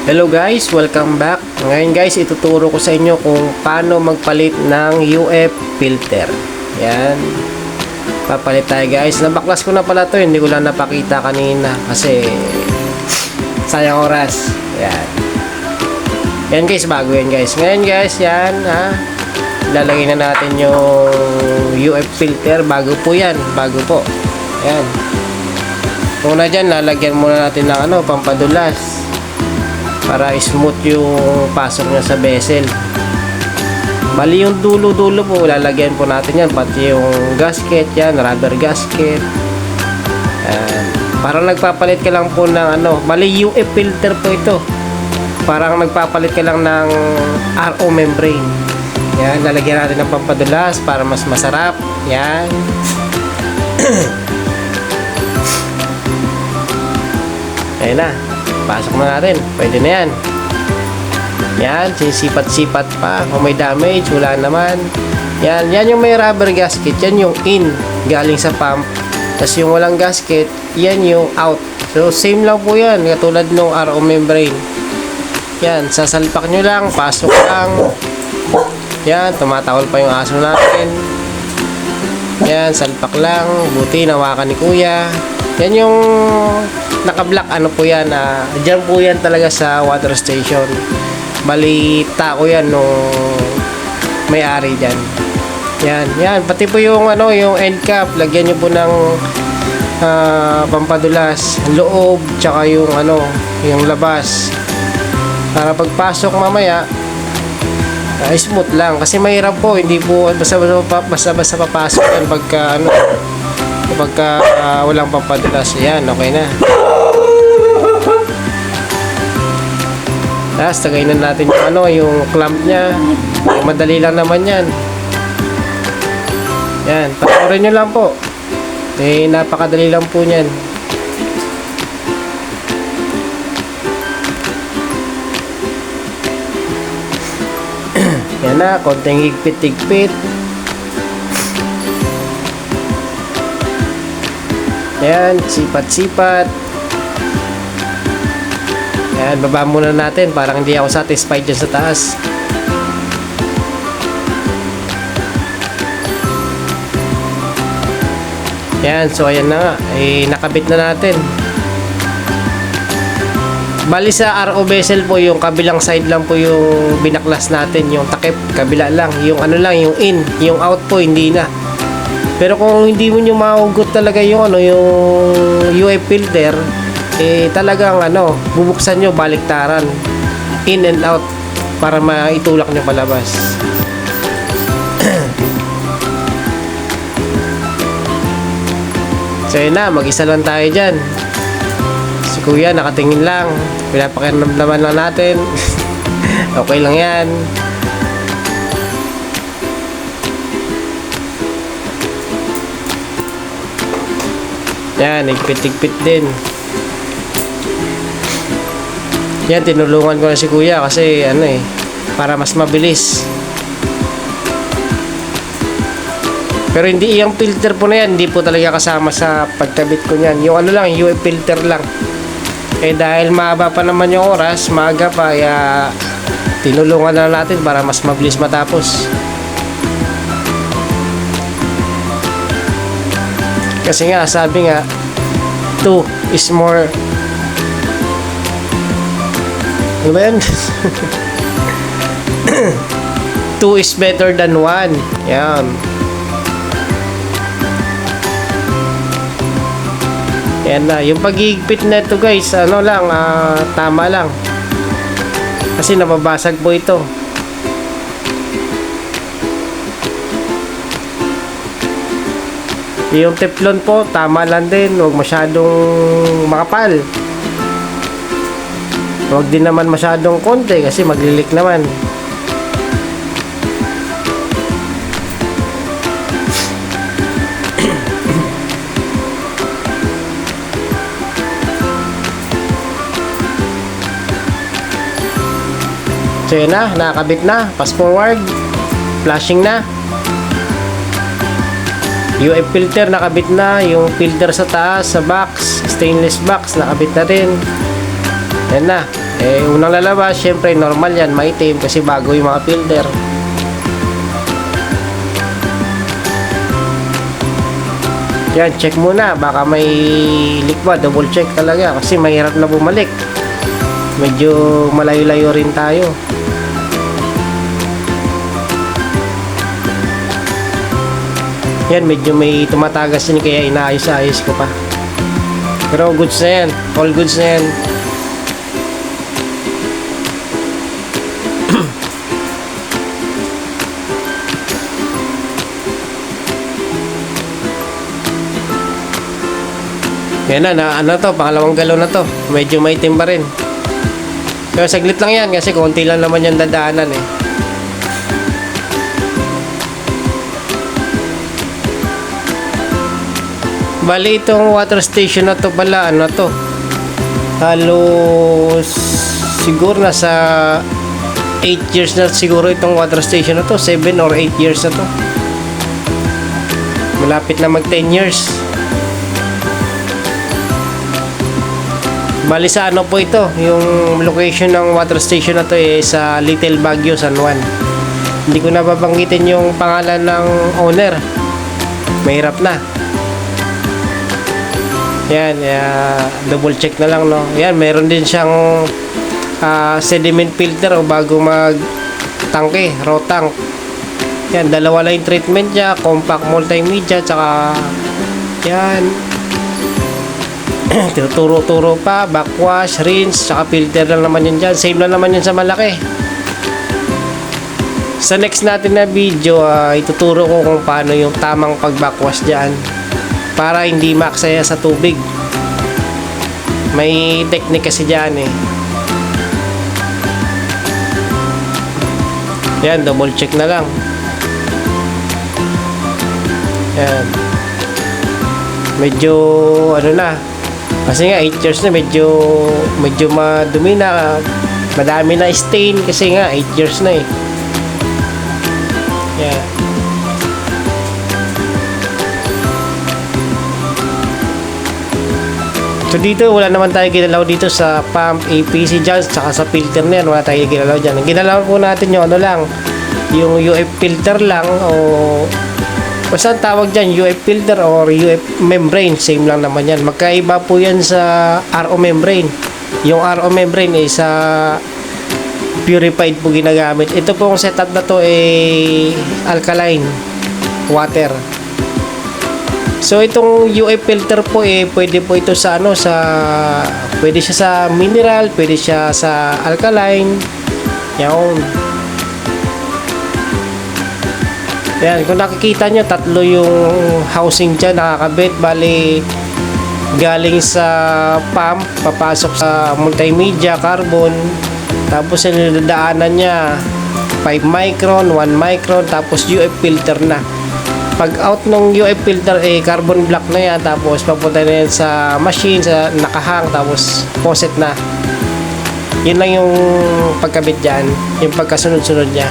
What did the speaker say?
Hello guys, welcome back. Ngayon guys, ituturo ko sa inyo kung paano magpalit ng UF filter. Yan. Papalit tayo guys. Nabaklas ko na pala to, hindi ko lang napakita kanina kasi sayang oras. Yan. Yan guys, bago yan guys. Ngayon guys, yan ha. Lalagay na natin yung UF filter. Bago po yan. Bago po. Yan. Una dyan, lalagyan muna natin ng pampadulas para smooth yung pasok niya sa bezel. Bali yung dulo-dulo po, lalagyan po natin yan. Pati yung gasket yan, rubber gasket. Parang nagpapalit ka lang po ng bali UF filter po ito. Parang nagpapalit ka lang ng RO membrane. Yan, lalagyan natin ng pampadulas para mas masarap. Yan. Ayan na. Pasok na natin. Pwede na yan. Yan. Sisipat-sipat pa. Kung may damage, wala naman. Yan. Yan yung may rubber gasket. Yan yung in. Galing sa pump. Tapos yung walang gasket, yan yung out. So, same lang po yan. Katulad ng RO membrane. Yan. Sasalpak nyo lang. Pasok lang. Yan. Tumatawal pa yung aso natin. Yan. Salpak lang. Buti nawakan ni kuya. Yan yung naka-block po yan. Diyan po yan talaga sa water station. Bali tako yan nung may-ari dyan. Yan, yan. Pati po yung yung end cap, lagyan nyo po ng pampadulas, loob, tsaka yung yung labas. Para pagpasok mamaya smooth lang. Kasi mahirap po, hindi po basta-basta papasok yan pagka walang pampadulas. Yan, okay na. Tapos tagay na natin yung clamp nya. Madali lang naman yan. Yan, panoorin nyo lang po. Napakadali lang po nyan. Yan na, konting higpit-higpit. Yan, sipat-sipat. Yan, baba muna natin. Parang hindi ako satisfied dyan sa taas. Yan, so ayan na nga. Nakabit na natin. Bali sa RO bezel po, yung kabilang side lang po yung binaklas natin. Yung takip, kabila lang. Yung yung in. Yung out po, hindi na. Pero kung hindi mo nyo mahugot talaga yung yung UF filter, talagang bubuksan nyo baliktaran, in and out, para maitulak nyo palabas. So yun na, mag-isa lang tayo dyan. Si kuya nakatingin lang, pinapakiramdaman lang natin. Okay lang yan. Yan, higpit-higpit din. Yan, tinulungan ko na si kuya kasi para mas mabilis. Pero hindi, yung filter po na yan, hindi po talaga kasama sa pagkabit ko niyan. Yung lang, UF filter lang. Dahil mahaba pa naman yung oras, maaga pa, tinulungan na natin para mas mabilis matapos. Kasi nga, sabi nga, 2 is more. Ano ba yan? 2 is better than 1. Yan. Yan na. Yung pag-iigpit na ito guys, tama lang. Kasi nababasag po ito. Yung teflon po, tama lang din. Huwag masyadong makapal. Huwag din naman masyadong konti kasi maglilik naman. So yun na, nakakabit na. Fast forward. Flashing na. UF filter nakabit na, yung filter sa taas, sa box, stainless box nakabit na rin. Yan na, Unang lalabas, syempre normal yan, maitim kasi bago yung mga filter. Yan, check muna, baka may leak ba, double check talaga kasi mahirap na bumalik. Medyo malayo-layo rin tayo. Yan, medyo may tumatagas din kaya inaayos-ayos ko pa. Pero goods na yan, all goods na yan. Yan na, ano to, pangalawang galon na to. Medyo maitim pa rin. Pero saglit lang yan kasi konti lang naman yung dadaanan eh. Bali itong water station na to pala, ano to, halos siguro nasa 8 years na siguro itong water station na to. 7 or 8 years na to. Malapit na mag 10 years. Bali sa ano po ito, yung location ng water station na to sa Little Baguio, San Juan. Hindi ko na babanggitin yung pangalan ng owner. Mahirap na. Yan, double check na lang, no. Yan, meron din siyang sediment filter bago mag tangke, raw tank. Yan, dalawa lang yung treatment niya, compact multimedia, tsaka yan. Tinuturo-turo pa, backwash, rinse, tsaka filter lang naman yun dyan. Same lang naman yun sa malaki. Sa next natin na video, ituturo ko kung paano yung tamang pag-backwash dyan para hindi maaksaya sa tubig. May technique kasi dyan eh. Yan, double check na lang. Yan. Medyo ano na, kasi nga 8 years na, medyo madumi na, madami na stain kasi nga 8 years na eh. Yeah. So dito wala naman tayo ginalaw dito sa pump, APC dyan, saka sa filter na yan, wala tayo ginalaw dyan. Ang ginalaw po natin yung ano lang, yung UF filter lang, o basta ang tawag dyan, UF filter or UF membrane, same lang naman yan. Magkaiba po yan sa RO membrane. Yung RO membrane ay sa purified po ginagamit. Ito pong setup na to ay alkaline water. So itong UF filter po pwede po ito sa ano, pwede siya sa mineral, pwede siya sa alkaline. Yan. Yan, kung nakikita nyo, tatlo yung housing dyan nakakabit. Bali, galing sa pump, papasok sa multimedia, carbon. Tapos yung dadaanan niya, 5 micron, 1 micron, tapos UF filter na. Pag out ng UF filter, carbon black na yan. Tapos papunta na yan sa machine, sa nakahang, tapos faucet na. Yun lang yung pagkabit dyan, yung pagkasunod-sunod niya.